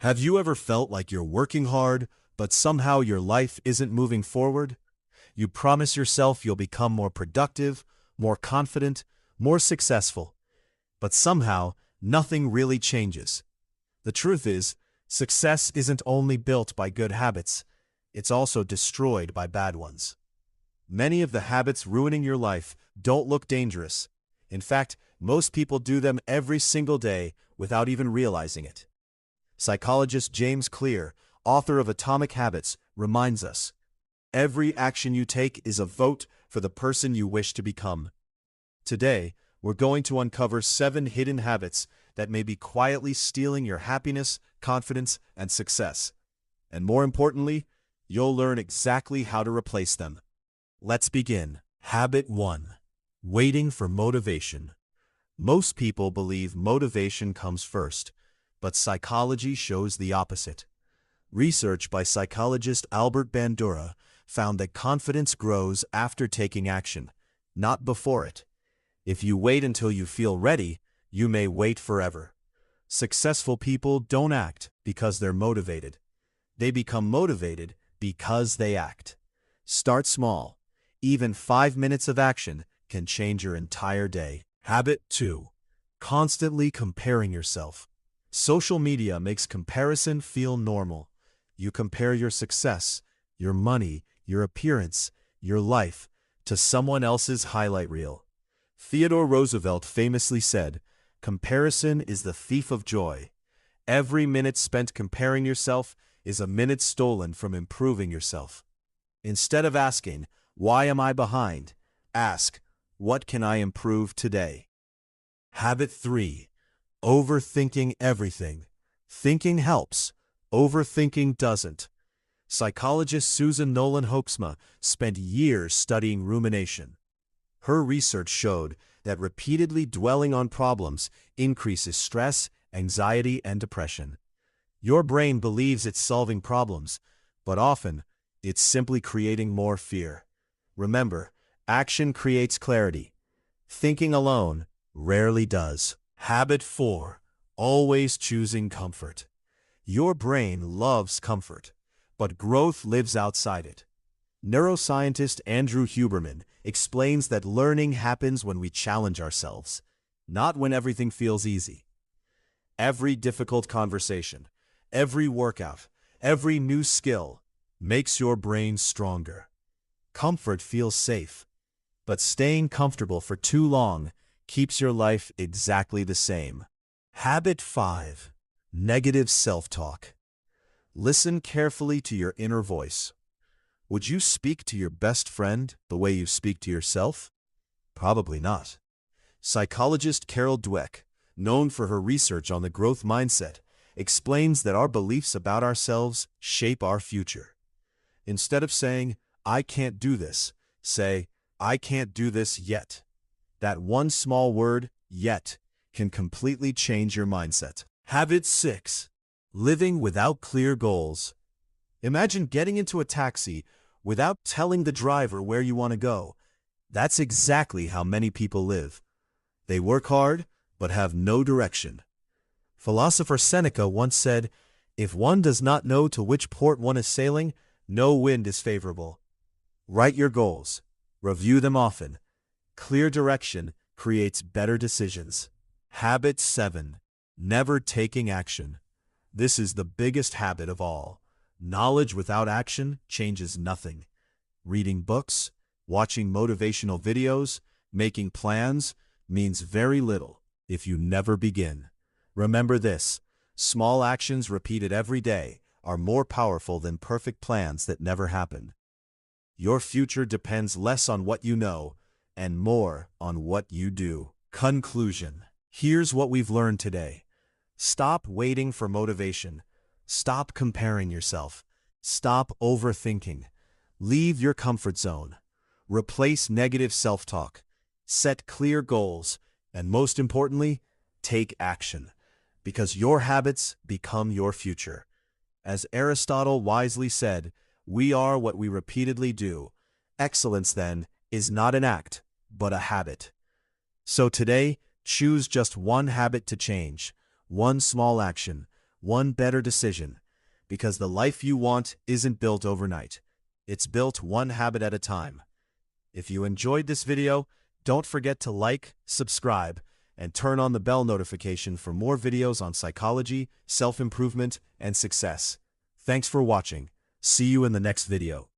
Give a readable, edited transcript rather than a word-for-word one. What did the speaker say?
Have you ever felt like you're working hard, but somehow your life isn't moving forward? You promise yourself you'll become more productive, more confident, more successful, but somehow nothing really changes. The truth is, success isn't only built by good habits, it's also destroyed by bad ones. Many of the habits ruining your life don't look dangerous. In fact, most people do them every single day without even realizing it. Psychologist James Clear, author of Atomic Habits, reminds us, every action you take is a vote for the person you wish to become. Today, we're going to uncover 7 hidden habits that may be quietly stealing your happiness, confidence, and success. And more importantly, you'll learn exactly how to replace them. Let's begin. Habit 1. Waiting for motivation. Most people believe motivation comes first, but psychology shows the opposite. Research by psychologist Albert Bandura found that confidence grows after taking action, not before it. If you wait until you feel ready, you may wait forever. Successful people don't act because they're motivated. They become motivated because they act. Start small. Even 5 minutes of action can change your entire day. Habit 2. Constantly comparing yourself. Social media makes comparison feel normal. You compare your success, your money, your appearance, your life to someone else's highlight reel. Theodore Roosevelt famously said, "Comparison is the thief of joy." Every minute spent comparing yourself is a minute stolen from improving yourself. Instead of asking, "Why am I behind?" ask, "What can I improve today?" Habit 3. Overthinking everything. Thinking helps. Overthinking doesn't. Psychologist Susan Nolan Hoeksma spent years studying rumination. Her research showed that repeatedly dwelling on problems increases stress, anxiety, and depression. Your brain believes it's solving problems, but often it's simply creating more fear. Remember, action creates clarity. Thinking alone rarely does. Habit 4. Always choosing comfort. Your brain loves comfort, but growth lives outside it. Neuroscientist Andrew Huberman explains that learning happens when we challenge ourselves, not when everything feels easy. Every difficult conversation, every workout, every new skill makes your brain stronger. Comfort feels safe, but staying comfortable for too long keeps your life exactly the same. Habit 5. Negative self-talk. Listen carefully to your inner voice. Would you speak to your best friend the way you speak to yourself? Probably not. Psychologist Carol Dweck, known for her research on the growth mindset, explains that our beliefs about ourselves shape our future. Instead of saying, "I can't do this," say, "I can't do this yet." That one small word, "yet," can completely change your mindset. Habit 6. Living without clear goals. Imagine getting into a taxi without telling the driver where you want to go. That's exactly how many people live. They work hard, but have no direction. Philosopher Seneca once said, "If one does not know to which port one is sailing, no wind is favorable." Write your goals. Review them often. Clear direction creates better decisions. Habit 7. Never taking action. This is the biggest habit of all. Knowledge without action changes nothing. Reading books, watching motivational videos, making plans means very little if you never begin. Remember this: small actions repeated every day are more powerful than perfect plans that never happen. Your future depends less on what you know and more on what you do. Conclusion. Here's what we've learned today. Stop waiting for motivation. Stop comparing yourself. Stop overthinking. Leave your comfort zone. Replace negative self-talk. Set clear goals. And most importantly, take action. Because your habits become your future. As Aristotle wisely said, we are what we repeatedly do. Excellence, then, is not an act, but a habit. So today, choose just one habit to change, one small action, one better decision. Because the life you want isn't built overnight. It's built one habit at a time. If you enjoyed this video, don't forget to like, subscribe, and turn on the bell notification for more videos on psychology, self-improvement, and success. Thanks for watching. See you in the next video.